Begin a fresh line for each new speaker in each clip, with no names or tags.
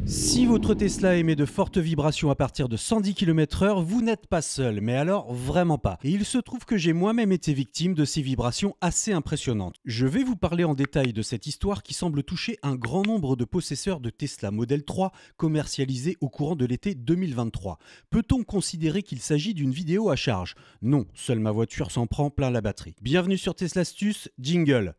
Si votre Tesla émet de fortes vibrations à partir de 110 km/h, vous n'êtes pas seul, mais alors vraiment pas. Et il se trouve que j'ai moi-même été victime de ces vibrations assez impressionnantes. Je vais vous parler en détail de cette histoire qui semble toucher un grand nombre de possesseurs de Tesla Model 3 commercialisés au courant de l'été 2023. Peut-on considérer qu'il s'agit d'une vidéo à charge? Non, seule ma voiture s'en prend plein la batterie. Bienvenue sur Tesla Astuce, jingle.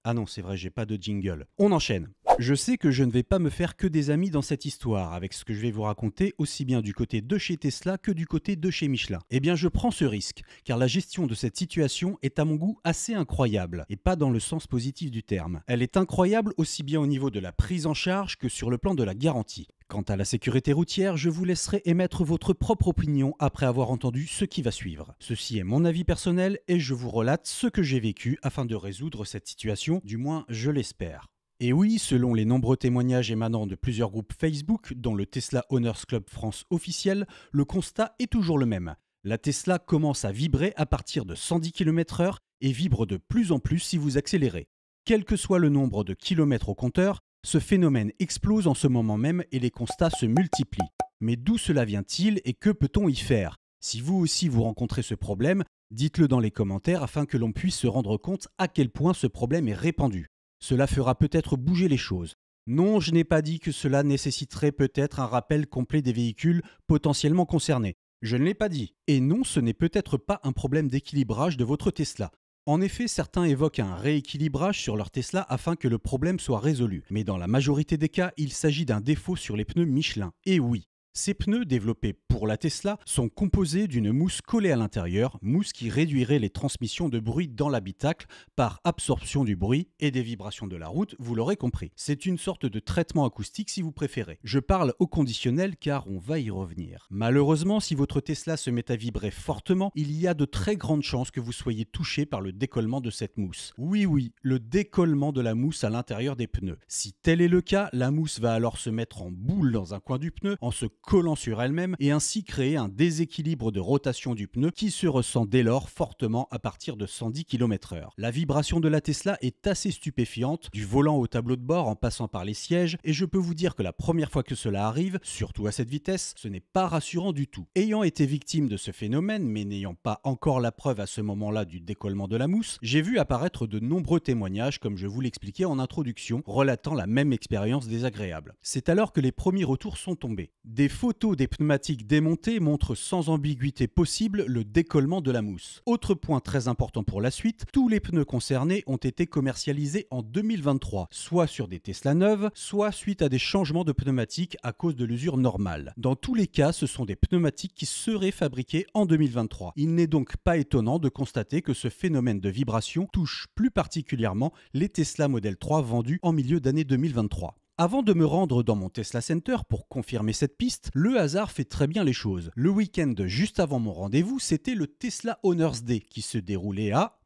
Ah non, c'est vrai, j'ai pas de jingle. On enchaîne. Je sais que je ne vais pas me faire que des amis dans cette histoire, avec ce que je vais vous raconter, aussi bien du côté de chez Tesla que du côté de chez Michelin. Eh bien, je prends ce risque, car la gestion de cette situation est à mon goût assez incroyable, et pas dans le sens positif du terme. Elle est incroyable aussi bien au niveau de la prise en charge que sur le plan de la garantie. Quant à la sécurité routière, je vous laisserai émettre votre propre opinion après avoir entendu ce qui va suivre. Ceci est mon avis personnel et je vous relate ce que j'ai vécu afin de résoudre cette situation, du moins je l'espère. Et oui, selon les nombreux témoignages émanant de plusieurs groupes Facebook, dont le Tesla Owners Club France officiel, le constat est toujours le même. La Tesla commence à vibrer à partir de 110 km/h et vibre de plus en plus si vous accélérez. Quel que soit le nombre de kilomètres au compteur, ce phénomène explose en ce moment même et les constats se multiplient. Mais d'où cela vient-il et que peut-on y faire? Si vous aussi vous rencontrez ce problème, dites-le dans les commentaires afin que l'on puisse se rendre compte à quel point ce problème est répandu. Cela fera peut-être bouger les choses. Non, je n'ai pas dit que cela nécessiterait peut-être un rappel complet des véhicules potentiellement concernés. Je ne l'ai pas dit. Et non, ce n'est peut-être pas un problème d'équilibrage de votre Tesla. En effet, certains évoquent un rééquilibrage sur leur Tesla afin que le problème soit résolu. Mais dans la majorité des cas, il s'agit d'un défaut sur les pneus Michelin. Et oui, ces pneus développés pour la Tesla sont composés d'une mousse collée à l'intérieur, mousse qui réduirait les transmissions de bruit dans l'habitacle par absorption du bruit et des vibrations de la route, vous l'aurez compris. C'est une sorte de traitement acoustique si vous préférez. Je parle au conditionnel car on va y revenir. Malheureusement, si votre Tesla se met à vibrer fortement, il y a de très grandes chances que vous soyez touché par le décollement de cette mousse. Oui, le décollement de la mousse à l'intérieur des pneus. Si tel est le cas, la mousse va alors se mettre en boule dans un coin du pneu en se collant sur elle-même et ainsi créer un déséquilibre de rotation du pneu qui se ressent dès lors fortement à partir de 110 km/h. La vibration de la Tesla est assez stupéfiante, du volant au tableau de bord en passant par les sièges, et je peux vous dire que la première fois que cela arrive, surtout à cette vitesse, ce n'est pas rassurant du tout. Ayant été victime de ce phénomène, mais n'ayant pas encore la preuve à ce moment-là du décollement de la mousse, j'ai vu apparaître de nombreux témoignages, comme je vous l'expliquais en introduction, relatant la même expérience désagréable. C'est alors que les premiers retours sont tombés. Des photos des pneumatiques démontées montrent sans ambiguïté possible le décollement de la mousse. Autre point très important pour la suite, tous les pneus concernés ont été commercialisés en 2023, soit sur des Tesla neuves, soit suite à des changements de pneumatiques à cause de l'usure normale. Dans tous les cas, ce sont des pneumatiques qui seraient fabriqués en 2023. Il n'est donc pas étonnant de constater que ce phénomène de vibration touche plus particulièrement les Tesla Model 3 vendus en milieu d'année 2023. Avant de me rendre dans mon Tesla Center pour confirmer cette piste, le hasard fait très bien les choses. Le week-end juste avant mon rendez-vous, c'était le Tesla Owners Day qui se déroulait à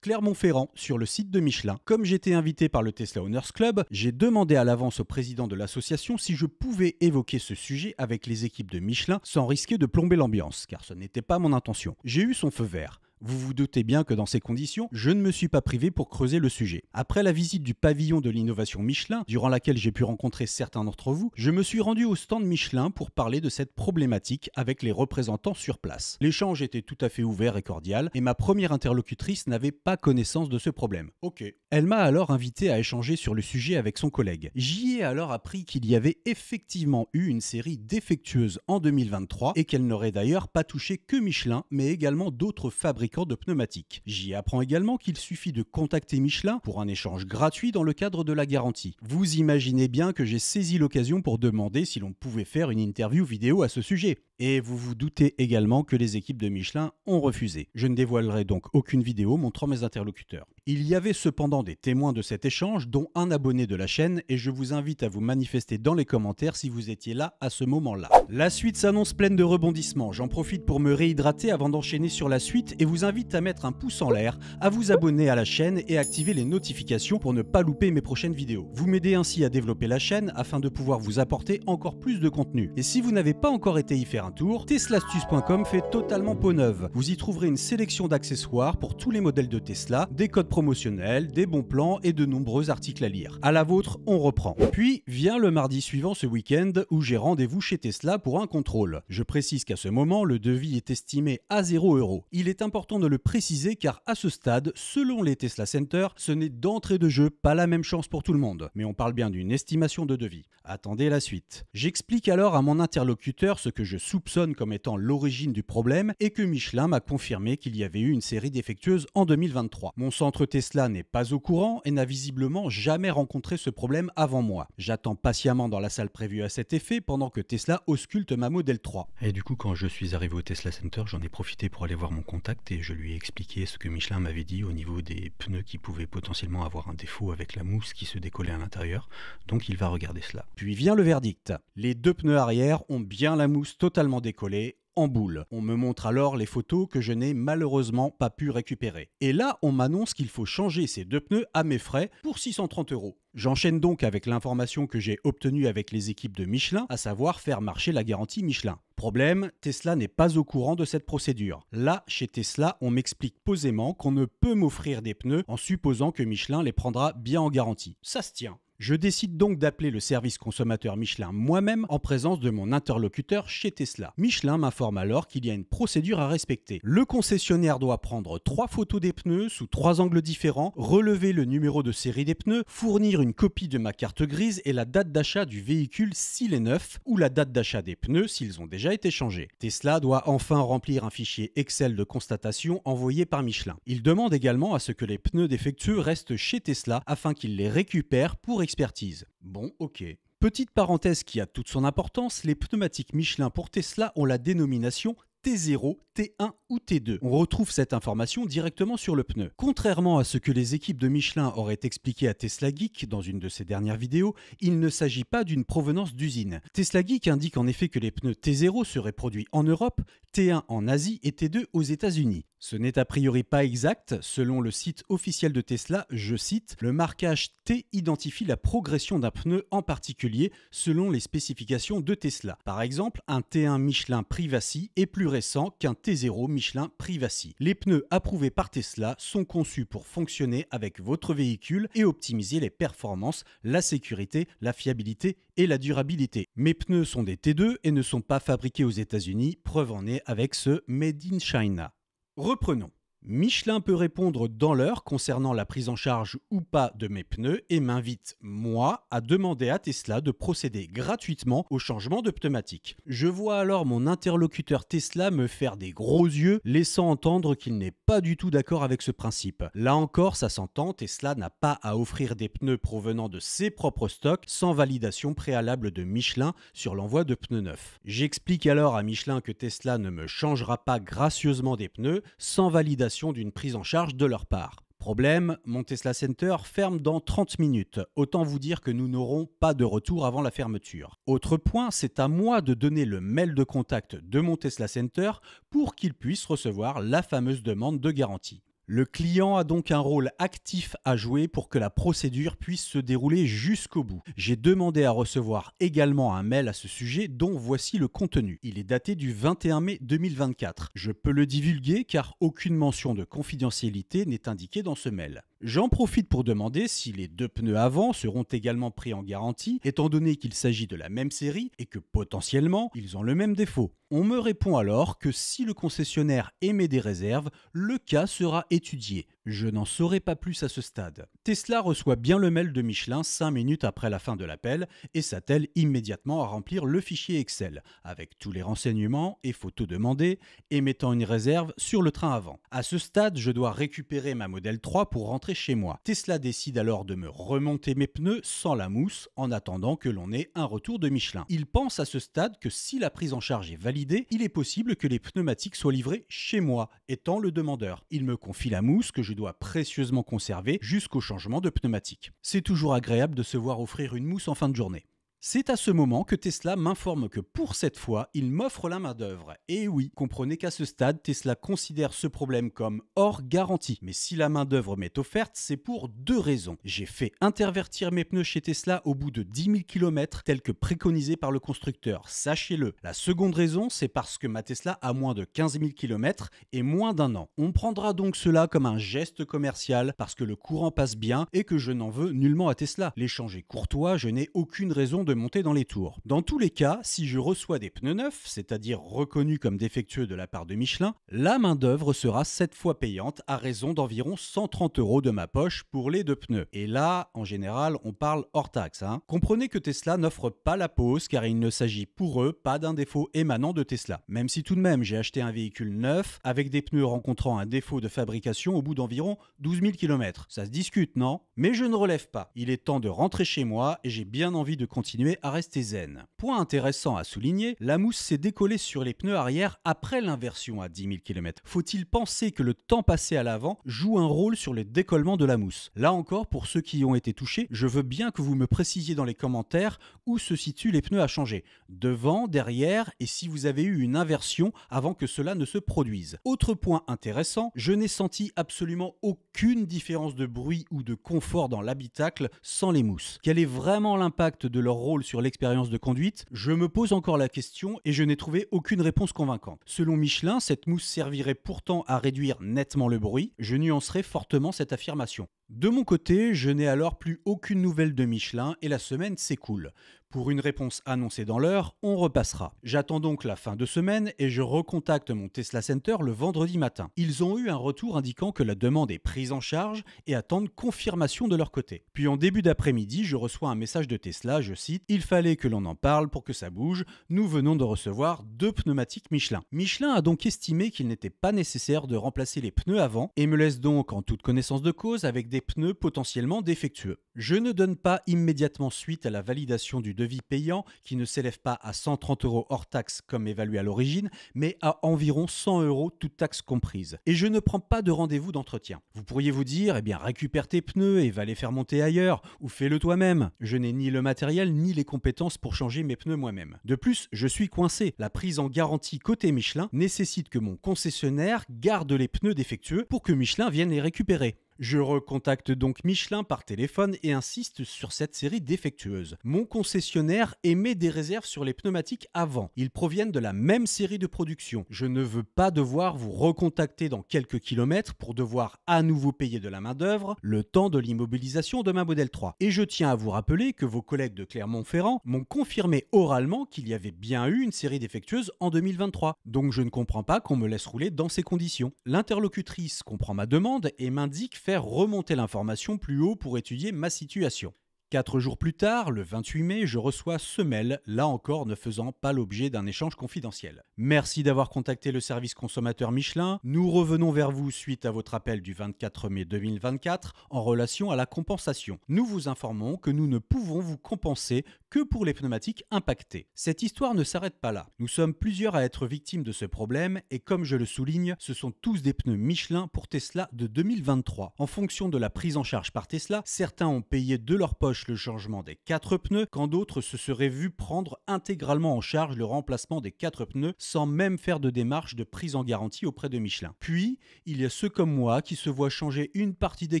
Clermont-Ferrand, sur le site de Michelin. Comme j'étais invité par le Tesla Owners Club, j'ai demandé à l'avance au président de l'association si je pouvais évoquer ce sujet avec les équipes de Michelin sans risquer de plomber l'ambiance, car ce n'était pas mon intention. J'ai eu son feu vert. Vous vous doutez bien que dans ces conditions, je ne me suis pas privé pour creuser le sujet. Après la visite du pavillon de l'innovation Michelin, durant laquelle j'ai pu rencontrer certains d'entre vous, je me suis rendu au stand Michelin pour parler de cette problématique avec les représentants sur place. L'échange était tout à fait ouvert et cordial, et ma première interlocutrice n'avait pas connaissance de ce problème. Ok. Elle m'a alors invité à échanger sur le sujet avec son collègue. J'y ai alors appris qu'il y avait effectivement eu une série défectueuse en 2023 et qu'elle n'aurait d'ailleurs pas touché que Michelin, mais également d'autres fabricants de pneumatiques. J'y apprends également qu'il suffit de contacter Michelin pour un échange gratuit dans le cadre de la garantie. Vous imaginez bien que j'ai saisi l'occasion pour demander si l'on pouvait faire une interview vidéo à ce sujet. Et vous vous doutez également que les équipes de Michelin ont refusé. Je ne dévoilerai donc aucune vidéo montrant mes interlocuteurs. Il y avait cependant des témoins de cet échange, dont un abonné de la chaîne, et je vous invite à vous manifester dans les commentaires si vous étiez là à ce moment-là. La suite s'annonce pleine de rebondissements. J'en profite pour me réhydrater avant d'enchaîner sur la suite et vous invite à mettre un pouce en l'air, à vous abonner à la chaîne et à activer les notifications pour ne pas louper mes prochaines vidéos. Vous m'aidez ainsi à développer la chaîne afin de pouvoir vous apporter encore plus de contenu. Et si vous n'avez pas encore été y faire un tour, teslastuce.com fait totalement peau neuve. Vous y trouverez une sélection d'accessoires pour tous les modèles de Tesla, des codes promotionnels, des bons plans et de nombreux articles à lire. À la vôtre, on reprend. Puis vient le mardi suivant ce week-end où j'ai rendez-vous chez Tesla pour un contrôle. Je précise qu'à ce moment, le devis est estimé à 0 €. Il est important de le préciser car à ce stade, selon les Tesla Center, ce n'est d'entrée de jeu pas la même chance pour tout le monde. Mais on parle bien d'une estimation de devis. Attendez la suite. J'explique alors à mon interlocuteur ce que je soupçonne comme étant l'origine du problème et que Michelin m'a confirmé qu'il y avait eu une série défectueuse en 2023. Mon centre Tesla n'est pas au courant et n'a visiblement jamais rencontré ce problème avant moi. J'attends patiemment dans la salle prévue à cet effet pendant que Tesla ausculte ma Model 3.
Et du coup, quand je suis arrivé au Tesla Center, j'en ai profité pour aller voir mon contact et je lui ai expliqué ce que Michelin m'avait dit au niveau des pneus qui pouvaient potentiellement avoir un défaut avec la mousse qui se décollait à l'intérieur. Donc il va regarder cela.
Puis vient le verdict. Les deux pneus arrière ont bien la mousse totalement décollée, en boule. On me montre alors les photos que je n'ai malheureusement pas pu récupérer. Et là, on m'annonce qu'il faut changer ces deux pneus à mes frais pour 630 €. J'enchaîne donc avec l'information que j'ai obtenue avec les équipes de Michelin, à savoir faire marcher la garantie Michelin. Problème, Tesla n'est pas au courant de cette procédure. Là, chez Tesla, on m'explique posément qu'on ne peut m'offrir des pneus en supposant que Michelin les prendra bien en garantie. Ça se tient. Je décide donc d'appeler le service consommateur Michelin moi-même en présence de mon interlocuteur chez Tesla. Michelin m'informe alors qu'il y a une procédure à respecter. Le concessionnaire doit prendre 3 photos des pneus sous 3 angles différents, relever le numéro de série des pneus, fournir une copie de ma carte grise et la date d'achat du véhicule s'il est neuf ou la date d'achat des pneus s'ils ont déjà été changés. Tesla doit enfin remplir un fichier Excel de constatation envoyé par Michelin. Il demande également à ce que les pneus défectueux restent chez Tesla afin qu'il les récupère pour expertise. Bon, ok. Petite parenthèse qui a toute son importance, les pneumatiques Michelin pour Tesla ont la dénomination T0, T1 ou T2. On retrouve cette information directement sur le pneu. Contrairement à ce que les équipes de Michelin auraient expliqué à Tesla Geek dans une de ses dernières vidéos, il ne s'agit pas d'une provenance d'usine. Tesla Geek indique en effet que les pneus T0 seraient produits en Europe, T1 en Asie et T2 aux États-Unis. Ce n'est a priori pas exact. Selon le site officiel de Tesla, je cite, le marquage T identifie la progression d'un pneu en particulier selon les spécifications de Tesla. Par exemple, un T1 Michelin Privacy est plus récent qu'un T0 Michelin Privacy. Les pneus approuvés par Tesla sont conçus pour fonctionner avec votre véhicule et optimiser les performances, la sécurité, la fiabilité et la durabilité. Mes pneus sont des T2 et ne sont pas fabriqués aux États-Unis, preuve en est avec ce Made in China. Reprenons. Michelin peut répondre dans l'heure concernant la prise en charge ou pas de mes pneus et m'invite, moi, à demander à Tesla de procéder gratuitement au changement de pneumatique. Je vois alors mon interlocuteur Tesla me faire des gros yeux, laissant entendre qu'il n'est pas du tout d'accord avec ce principe. Là encore, ça s'entend, Tesla n'a pas à offrir des pneus provenant de ses propres stocks sans validation préalable de Michelin sur l'envoi de pneus neufs. J'explique alors à Michelin que Tesla ne me changera pas gracieusement des pneus sans validation d'une prise en charge de leur part. Problème, mon Tesla Center ferme dans 30 minutes. Autant vous dire que nous n'aurons pas de retour avant la fermeture. Autre point, c'est à moi de donner le mail de contact de mon Tesla Center pour qu'il puisse recevoir la fameuse demande de garantie. Le client a donc un rôle actif à jouer pour que la procédure puisse se dérouler jusqu'au bout. J'ai demandé à recevoir également un mail à ce sujet dont voici le contenu. Il est daté du 21 mai 2024. Je peux le divulguer car aucune mention de confidentialité n'est indiquée dans ce mail. J'en profite pour demander si les deux pneus avant seront également pris en garantie, étant donné qu'il s'agit de la même série et que potentiellement, ils ont le même défaut. On me répond alors que si le concessionnaire émet des réserves, le cas sera étudié. Je n'en saurai pas plus à ce stade. Tesla reçoit bien le mail de Michelin 5 minutes après la fin de l'appel et s'attelle immédiatement à remplir le fichier Excel avec tous les renseignements et photos demandées, émettant une réserve sur le train avant. À ce stade, je dois récupérer ma Model 3 pour rentrer chez moi. Tesla décide alors de me remonter mes pneus sans la mousse en attendant que l'on ait un retour de Michelin. Il pense à ce stade que si la prise en charge est validée, il est possible que les pneumatiques soient livrés chez moi, étant le demandeur. Il me confie la mousse que je dois précieusement conserver jusqu'au changement de pneumatique. C'est toujours agréable de se voir offrir une mousse en fin de journée. C'est à ce moment que Tesla m'informe que pour cette fois, il m'offre la main-d'œuvre. Et oui, comprenez qu'à ce stade, Tesla considère ce problème comme hors garantie. Mais si la main-d'œuvre m'est offerte, c'est pour deux raisons. J'ai fait intervertir mes pneus chez Tesla au bout de 10 000 km, tel que préconisé par le constructeur. Sachez-le. La seconde raison, c'est parce que ma Tesla a moins de 15 000 km et moins d'un an. On prendra donc cela comme un geste commercial parce que le courant passe bien et que je n'en veux nullement à Tesla. L'échange est courtois, je n'ai aucune raison de monter dans les tours. Dans tous les cas, si je reçois des pneus neufs, c'est-à-dire reconnus comme défectueux de la part de Michelin, la main-d'œuvre sera 7 fois payante à raison d'environ 130 € de ma poche pour les deux pneus. Et là, en général, on parle hors taxe. Comprenez que Tesla n'offre pas la pause car il ne s'agit pour eux pas d'un défaut émanant de Tesla. Même si tout de même j'ai acheté un véhicule neuf avec des pneus rencontrant un défaut de fabrication au bout d'environ 12 000 km. Ça se discute, non? Mais je ne relève pas. Il est temps de rentrer chez moi et j'ai bien envie de continuer à rester zen. Point intéressant à souligner, la mousse s'est décollée sur les pneus arrière après l'inversion à 10 000 km. Faut-il penser que le temps passé à l'avant joue un rôle sur le décollement de la mousse? Là encore, pour ceux qui y ont été touchés, je veux bien que vous me précisiez dans les commentaires où se situent les pneus à changer. Devant, derrière et si vous avez eu une inversion avant que cela ne se produise. Autre point intéressant, je n'ai senti absolument aucune différence de bruit ou de confort dans l'habitacle sans les mousses. Quel est vraiment l'impact de leur rôle sur l'expérience de conduite? Je me pose encore la question et je n'ai trouvé aucune réponse convaincante. Selon Michelin, cette mousse servirait pourtant à réduire nettement le bruit. Je nuancerai fortement cette affirmation. De mon côté, je n'ai alors plus aucune nouvelle de Michelin et la semaine s'écoule. Pour une réponse annoncée dans l'heure, on repassera. J'attends donc la fin de semaine et je recontacte mon Tesla Center le vendredi matin. Ils ont eu un retour indiquant que la demande est prise en charge et attendent confirmation de leur côté. Puis en début d'après-midi, je reçois un message de Tesla, je cite: « Il fallait que l'on en parle pour que ça bouge. Nous venons de recevoir 2 pneumatiques Michelin. » Michelin a donc estimé qu'il n'était pas nécessaire de remplacer les pneus avant et me laisse donc en toute connaissance de cause avec des pneus potentiellement défectueux. Je ne donne pas immédiatement suite à la validation du devis payant qui ne s'élève pas à 130 € hors taxe comme évalué à l'origine, mais à environ 100 € toutes taxes comprises. Et je ne prends pas de rendez-vous d'entretien. Vous pourriez vous dire, eh bien récupère tes pneus et va les faire monter ailleurs, ou fais-le toi-même. Je n'ai ni le matériel ni les compétences pour changer mes pneus moi-même. De plus, je suis coincé. La prise en garantie côté Michelin nécessite que mon concessionnaire garde les pneus défectueux pour que Michelin vienne les récupérer. Je recontacte donc Michelin par téléphone et insiste sur cette série défectueuse. Mon concessionnaire émet des réserves sur les pneumatiques avant. Ils proviennent de la même série de production. Je ne veux pas devoir vous recontacter dans quelques kilomètres pour devoir à nouveau payer de la main-d'œuvre le temps de l'immobilisation de ma Model 3. Et je tiens à vous rappeler que vos collègues de Clermont-Ferrand m'ont confirmé oralement qu'il y avait bien eu une série défectueuse en 2023. Donc je ne comprends pas qu'on me laisse rouler dans ces conditions. L'interlocutrice comprend ma demande et m'indique faire remonter l'information plus haut pour étudier ma situation. 4 jours plus tard, le 28 mai, je reçois ce mail, là encore ne faisant pas l'objet d'un échange confidentiel. Merci d'avoir contacté le service consommateur Michelin. Nous revenons vers vous suite à votre appel du 24 mai 2024 en relation à la compensation. Nous vous informons que nous ne pouvons vous compenser que pour les pneumatiques impactés. Cette histoire ne s'arrête pas là. Nous sommes plusieurs à être victimes de ce problème et comme je le souligne, ce sont tous des pneus Michelin pour Tesla de 2023. En fonction de la prise en charge par Tesla, certains ont payé de leur poche le changement des 4 pneus, quand d'autres se seraient vus prendre intégralement en charge le remplacement des 4 pneus sans même faire de démarche de prise en garantie auprès de Michelin. Puis, il y a ceux comme moi qui se voient changer une partie des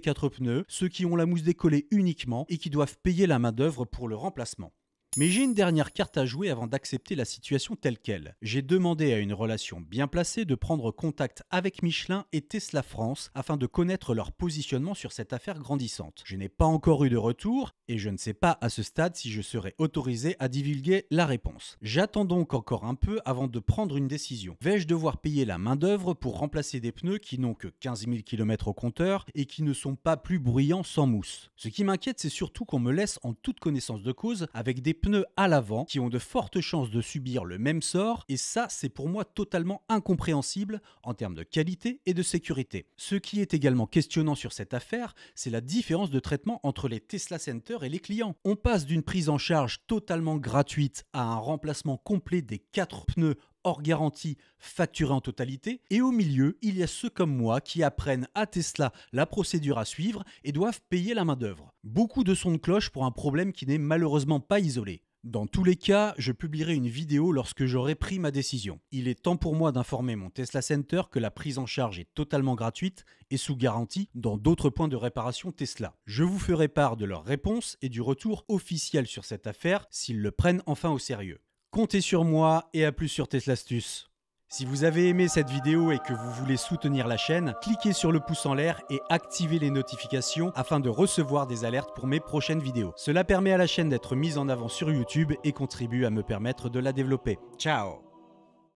4 pneus, ceux qui ont la mousse décollée uniquement et qui doivent payer la main-d'œuvre pour le remplacement. Mais j'ai une dernière carte à jouer avant d'accepter la situation telle qu'elle. J'ai demandé à une relation bien placée de prendre contact avec Michelin et Tesla France afin de connaître leur positionnement sur cette affaire grandissante. Je n'ai pas encore eu de retour et je ne sais pas à ce stade si je serai autorisé à divulguer la réponse. J'attends donc encore un peu avant de prendre une décision. Vais-je devoir payer la main-d'œuvre pour remplacer des pneus qui n'ont que 15 000 km au compteur et qui ne sont pas plus bruyants sans mousse? Ce qui m'inquiète, c'est surtout qu'on me laisse en toute connaissance de cause avec des pneus à l'avant qui ont de fortes chances de subir le même sort et ça c'est pour moi totalement incompréhensible en termes de qualité et de sécurité. Ce qui est également questionnant sur cette affaire, c'est la différence de traitement entre les Tesla Center et les clients. On passe d'une prise en charge totalement gratuite à un remplacement complet des 4 pneus hors garantie facturé en totalité et au milieu, il y a ceux comme moi qui apprennent à Tesla la procédure à suivre et doivent payer la main-d'œuvre. Beaucoup de sons de cloche pour un problème qui n'est malheureusement pas isolé. Dans tous les cas, je publierai une vidéo lorsque j'aurai pris ma décision. Il est temps pour moi d'informer mon Tesla Center que la prise en charge est totalement gratuite et sous garantie dans d'autres points de réparation Tesla. Je vous ferai part de leurs réponses et du retour officiel sur cette affaire s'ils le prennent enfin au sérieux. Comptez sur moi et à plus sur Teslastus. Si vous avez aimé cette vidéo et que vous voulez soutenir la chaîne, cliquez sur le pouce en l'air et activez les notifications afin de recevoir des alertes pour mes prochaines vidéos. Cela permet à la chaîne d'être mise en avant sur YouTube et contribue à me permettre de la développer. Ciao!